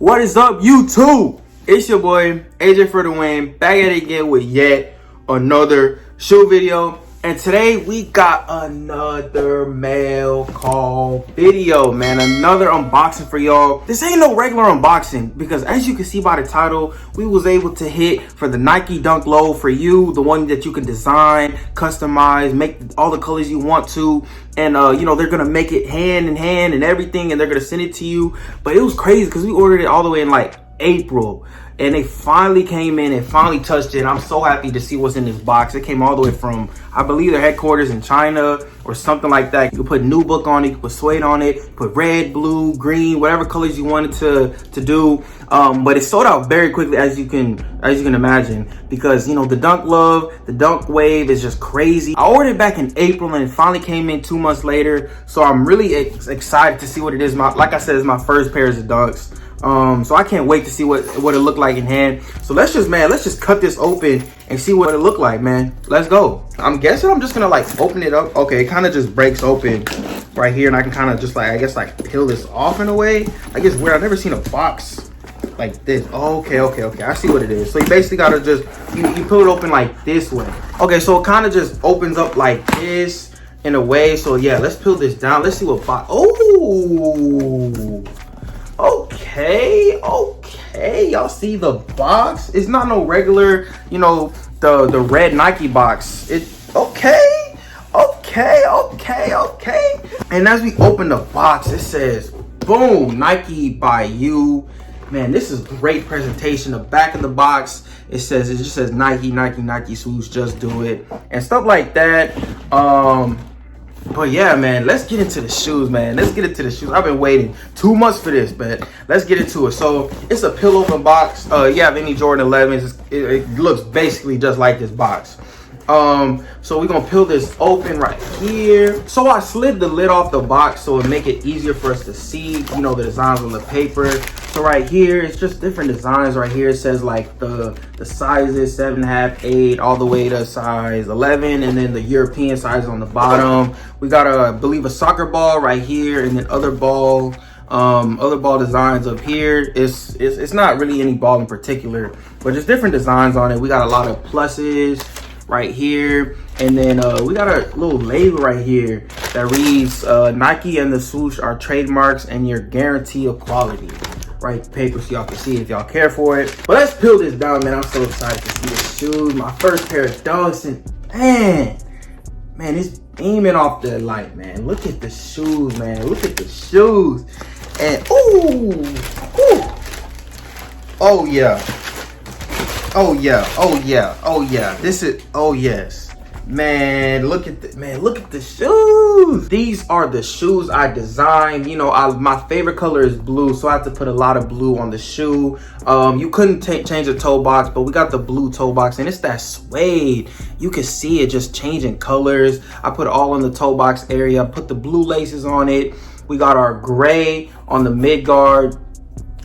What is up, YouTube? It's your boy AJForTheWIN, back at it again with yet another shoe video. And today we got another mail call video, man. Another unboxing for y'all. This ain't no regular unboxing because as you can see by the title, we was able to hit for the Nike Dunk Low for you, the one that you can design, customize, make all the colors you want to. And you know, they're gonna make it hand in hand and everything, and they're gonna send it to you. But it was crazy because we ordered it all the way in like April, and they finally came in and finally touched it. I'm so happy to see what's in this box. It came all the way from, I believe, their headquarters in China or something like that. You can put nubuck on it, you can put suede on it, put red, blue, green, whatever colors you wanted to do. But it sold out very quickly, as you can imagine, because you know the Dunk Love, the Dunk Wave is just crazy. I ordered it back in April and it finally came in 2 months later, so I'm really excited to see what it is. Like I said, it's my first pairs of Dunks. So I can't wait to see what it looked like in hand. So let's just cut this open and see what it looked like, man. Let's go. I'm guessing I'm just gonna like open it up. Okay, it kind of just breaks open right here, and I can kind of just like, I guess, like peel this off in a way. I guess weird. I've never seen a box like this. Okay. I see what it is. So you basically gotta just, you peel it open like this way. Okay, so it kind of just opens up like this in a way. So yeah, let's peel this down. Let's see what box. Oh. Okay, y'all see the box? It's not no regular, you know, the red Nike box. Okay. And as we open the box, it says, boom, Nike by you. Man, this is great presentation. The back of the box, it just says Nike swoosh, just do it, and stuff like that. But yeah, man, let's get into the shoes, man. I've been waiting 2 months for this, but let's get into it. So it's a peel open box. You have any Jordan 11s, it looks basically just like this box. So we're gonna peel this open right here. So I slid the lid off the box so it make it easier for us to see, you know, the designs on the paper. So right here, it's just different designs. Right here, it says like the sizes 7.5, 8, all the way to size 11, and then the European size on the bottom. We got I believe a soccer ball right here, and then other ball designs up here. It's not really any ball in particular, but just different designs on it. We got a lot of pluses right here, and then we got a little label right here that reads Nike and the swoosh are trademarks and your guarantee of quality. Right, paper, so y'all can see it if y'all care for it. But let's peel this down, man. I'm so excited to see the shoes. My first pair of Dunks, and man, it's beaming off the light, man. Look at the shoes, man. Look at the shoes. And ooh. Oh yeah. This is, oh yes. Man, look at the shoes. These are the shoes I designed. You know, my favorite color is blue, so I have to put a lot of blue on the shoe. You couldn't change the toe box, but we got the blue toe box, and it's that suede. You can see it just changing colors. I put it all in the toe box area, put the blue laces on it. We got our gray on the mid guard,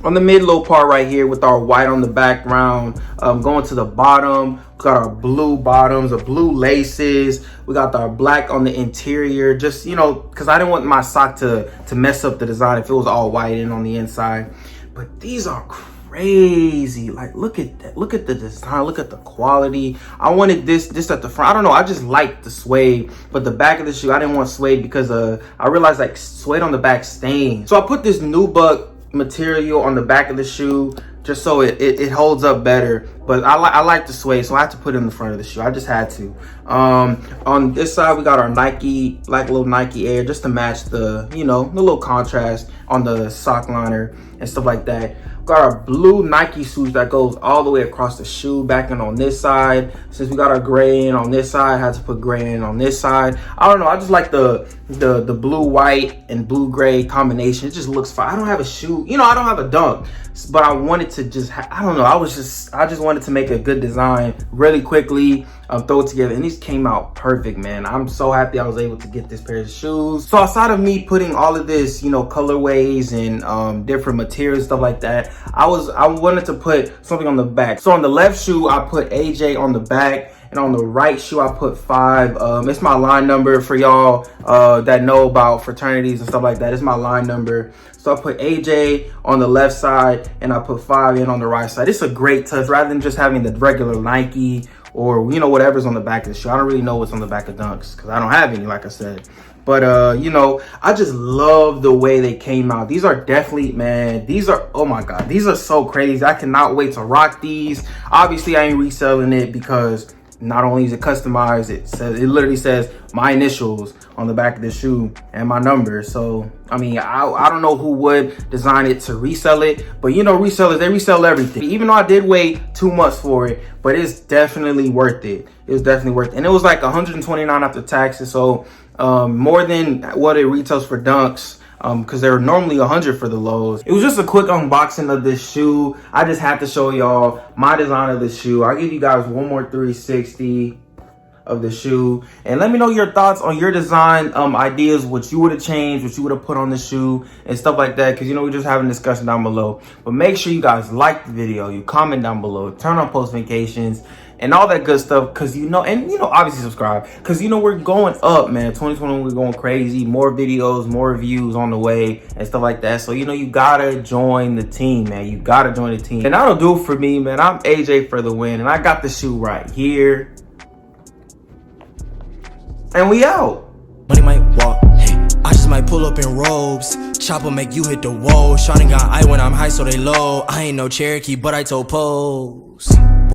on the mid-low part right here, with our white on the background. Going to the bottom, we got our blue bottoms, the blue laces. We got our black on the interior, just, you know, because I didn't want my sock to mess up the design if it was all white and on the inside. But these are crazy. Like, look at that. Look at the design. Look at the quality. I wanted this at the front. I don't know. I just like the suede, but the back of the shoe, I didn't want suede because I realized like suede on the back stains. So I put this nubuck material on the back of the shoe just so it holds up better, but I like the suede, so I had to put it in the front of the shoe. I just had to. On this side, we got our Nike, like little Nike Air, just to match the, you know, the little contrast on the sock liner and stuff like that. Got our blue Nike swoosh that goes all the way across the shoe, back in on this side. Since we got our gray in on this side, I had to put gray in on this side. I don't know, I just like the blue white and blue gray combination. It just looks fine. I don't have a shoe, you know, I don't have a Dunk, but I wanted to just I don't know, I just wanted to make a good design really quickly, throw it together, and these came out perfect, man. I'm so happy I was able to get this pair of shoes. So outside of me putting all of this, you know, colorways and different materials, stuff like that, I wanted to put something on the back. So on the left shoe, I put AJ on the back, and on the right shoe I put 5. It's my line number for y'all that know about fraternities and stuff like that. It's my line number. So I put AJ on the left side and I put 5 in on the right side. It's a great touch rather than just having the regular Nike or, you know, whatever's on the back of the shoe. I don't really know what's on the back of Dunks because I don't have any, like I said. But, you know, I just love the way they came out. These are definitely, man, these are, oh my God, these are so crazy. I cannot wait to rock these. Obviously, I ain't reselling it because not only is it customized, it literally says my initials on the back of the shoe and my number. So, I mean, I don't know who would design it to resell it, but you know, resellers, they resell everything. Even though I did wait 2 months for it, but it's definitely worth it. It was definitely worth it. And it was like $129 after taxes. So, more than what it retails for Dunks, because they're normally $100 for the lows. It was just a quick unboxing of this shoe. I just had to show y'all my design of the shoe. I'll give you guys one more 360 of the shoe, and let me know your thoughts on your design ideas, what you would have changed, what you would have put on the shoe and stuff like that, because you know we're just having a discussion down below. But make sure you guys like the video, you comment down below, turn on post notifications and all that good stuff, because you know, and you know, obviously subscribe, because you know we're going up, man. 2021, we're going crazy. More videos, more views on the way and stuff like that. So you know, you gotta join the team, man. You gotta join the team. And that'll do it for me, man. I'm AJ for the win, and I got the shoe right here, and we out. Money might walk, hey, I just might pull up in robes. Chopper make you hit the wall. Shawty got eye when I'm high, so they low. I ain't no Cherokee, but I told pose.